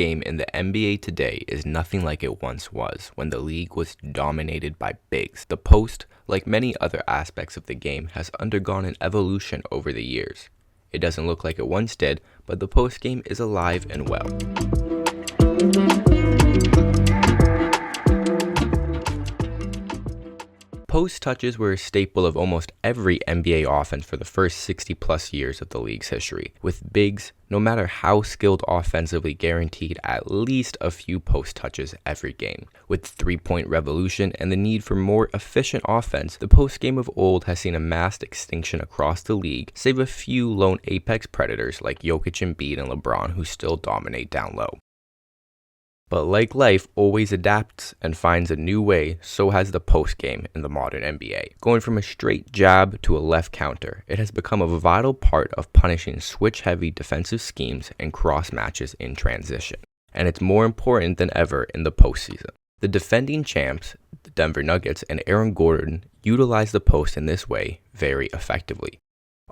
game in the NBA today is nothing like it once was when the league was dominated by bigs. The post, like many other aspects of the game, has undergone an evolution over the years. It doesn't look like it once did, but the post game is alive and well. Post touches were a staple of almost every NBA offense for the first 60 plus years of the league's history, with bigs, no matter how skilled offensively, guaranteed at least a few post touches every game. With three-point revolution and the need for more efficient offense, the post game of old has seen a mass extinction across the league, save a few lone apex predators like Jokic, Embiid, and LeBron who still dominate down low. But like life always adapts and finds a new way, so has the post game in the modern NBA. Going from a straight jab to a left counter, it has become a vital part of punishing switch-heavy defensive schemes and cross matches in transition. And it's more important than ever in the postseason. The defending champs, the Denver Nuggets and Aaron Gordon, utilize the post in this way very effectively.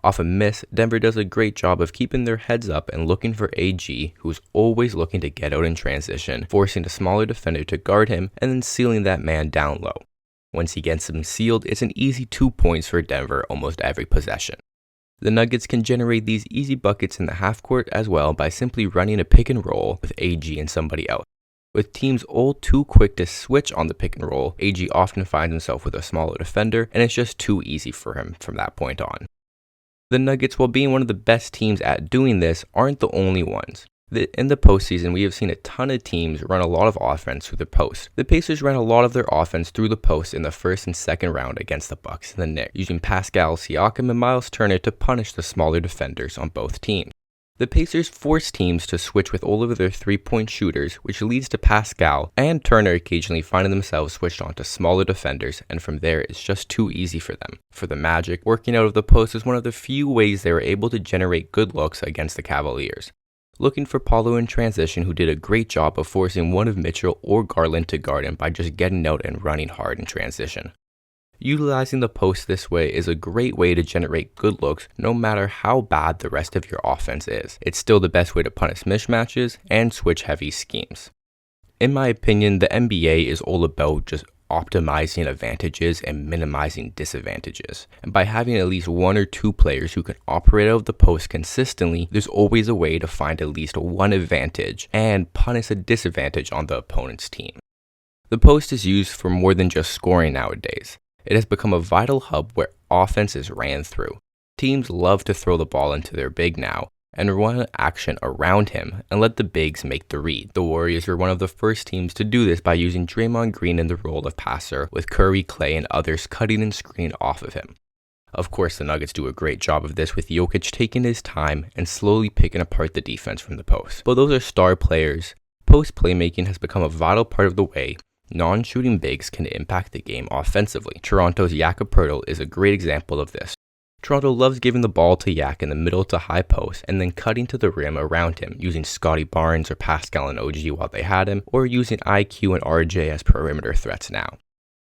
Off a miss, Denver does a great job of keeping their heads up and looking for AG, who's always looking to get out in transition, forcing a smaller defender to guard him and then sealing that man down low. Once he gets him sealed, it's an easy 2 points for Denver almost every possession. The Nuggets can generate these easy buckets in the half court as well by simply running a pick and roll with AG and somebody else. With teams all too quick to switch on the pick and roll, AG often finds himself with a smaller defender, and it's just too easy for him from that point on. The Nuggets, while being one of the best teams at doing this, aren't the only ones. In the postseason, we have seen a ton of teams run a lot of offense through the post. The Pacers ran a lot of their offense through the post in the first and second round against the Bucks and the Knicks, using Pascal Siakam and Miles Turner to punish the smaller defenders on both teams. The Pacers force teams to switch with all of their three-point shooters, which leads to Pascal and Turner occasionally finding themselves switched on to smaller defenders, and from there it's just too easy for them. For the Magic, working out of the post is one of the few ways they were able to generate good looks against the Cavaliers. Looking for Paulo in transition, who did a great job of forcing one of Mitchell or Garland to guard him by just getting out and running hard in transition. Utilizing the post this way is a great way to generate good looks no matter how bad the rest of your offense is. It's still the best way to punish mismatches and switch heavy schemes. In my opinion, the NBA is all about just optimizing advantages and minimizing disadvantages. And by having at least one or two players who can operate out of the post consistently, there's always a way to find at least one advantage and punish a disadvantage on the opponent's team. The post is used for more than just scoring nowadays. It has become a vital hub where offense is ran through. Teams love to throw the ball into their big now and run action around him and let the bigs make the read. The Warriors were one of the first teams to do this by using Draymond Green in the role of passer, with Curry, Clay, and others cutting and screening off of him. Of course, the Nuggets do a great job of this, with Jokic taking his time and slowly picking apart the defense from the post. But those are star players. Post playmaking has become a vital part of the way non-shooting bigs can impact the game offensively. Toronto's Jakob Poeltl is a great example of this. Toronto loves giving the ball to Yak in the middle to high post and then cutting to the rim around him, using Scotty Barnes or Pascal and OG while they had him, or using IQ and RJ as perimeter threats now.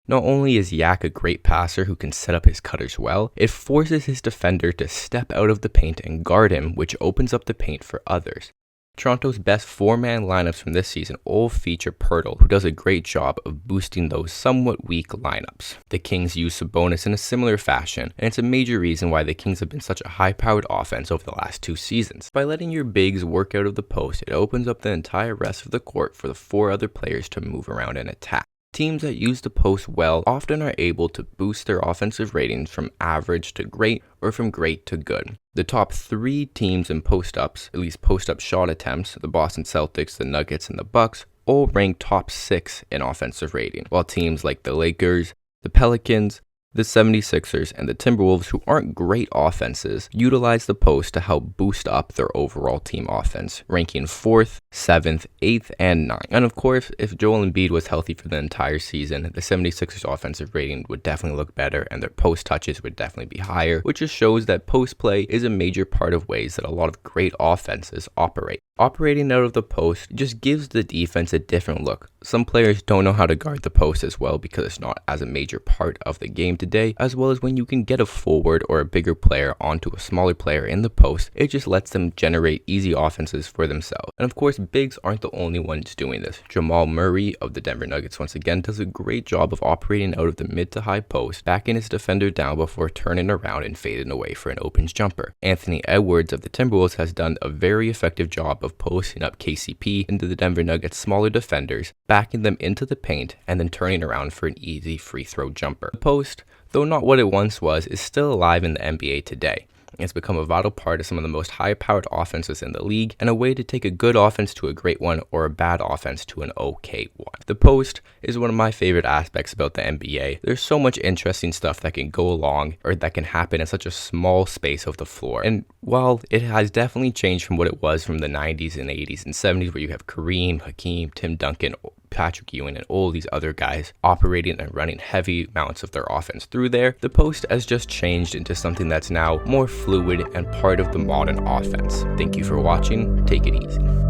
Not only is Yak a great passer who can set up his cutters well, it forces his defender to step out of the paint and guard him, which opens up the paint for others. Toronto's best four-man lineups from this season all feature Poeltl, who does a great job of boosting those somewhat weak lineups. The Kings use Sabonis in a similar fashion, and it's a major reason why the Kings have been such a high-powered offense over the last 2 seasons. By letting your bigs work out of the post, it opens up the entire rest of the court for the 4 other players to move around and attack. Teams that use the post well often are able to boost their offensive ratings from average to great or from great to good. The top 3 teams in post-ups, at least post-up shot attempts, the Boston Celtics, the Nuggets, and the Bucks, all rank top 6 in offensive rating, while teams like the Lakers, the Pelicans, the 76ers, and the Timberwolves, who aren't great offenses, utilize the post to help boost up their overall team offense, ranking 4th, 7th, 8th, and 9th. And of course, if Joel Embiid was healthy for the entire season, the 76ers offensive rating would definitely look better and their post touches would definitely be higher, which just shows that post play is a major part of ways that a lot of great offenses operate. Operating out of the post just gives the defense a different look. Some players don't know how to guard the post as well because it's not as a major part of the game today, as well as when you can get a forward or a bigger player onto a smaller player in the post, it just lets them generate easy offenses for themselves. And of course, bigs aren't the only ones doing this. Jamal Murray of the Denver Nuggets once again does a great job of operating out of the mid to high post, backing his defender down before turning around and fading away for an open jumper. Anthony Edwards of the Timberwolves has done a very effective job of posting up KCP into the Denver Nuggets' smaller defenders, backing them into the paint, and then turning around for an easy free throw jumper. The post, though not what it once was, is still alive in the NBA today. It's become a vital part of some of the most high-powered offenses in the league, and a way to take a good offense to a great one or a bad offense to an okay one. The post is one of my favorite aspects about the NBA. There's so much interesting stuff that can go along or that can happen in such a small space of the floor. And while it has definitely changed from what it was from the 90s and 80s and 70s, where you have Kareem, Hakeem, Tim Duncan, Patrick Ewing, and all these other guys operating and running heavy amounts of their offense through there, the post has just changed into something that's now more fluid and part of the modern offense. Thank you for watching. Take it easy.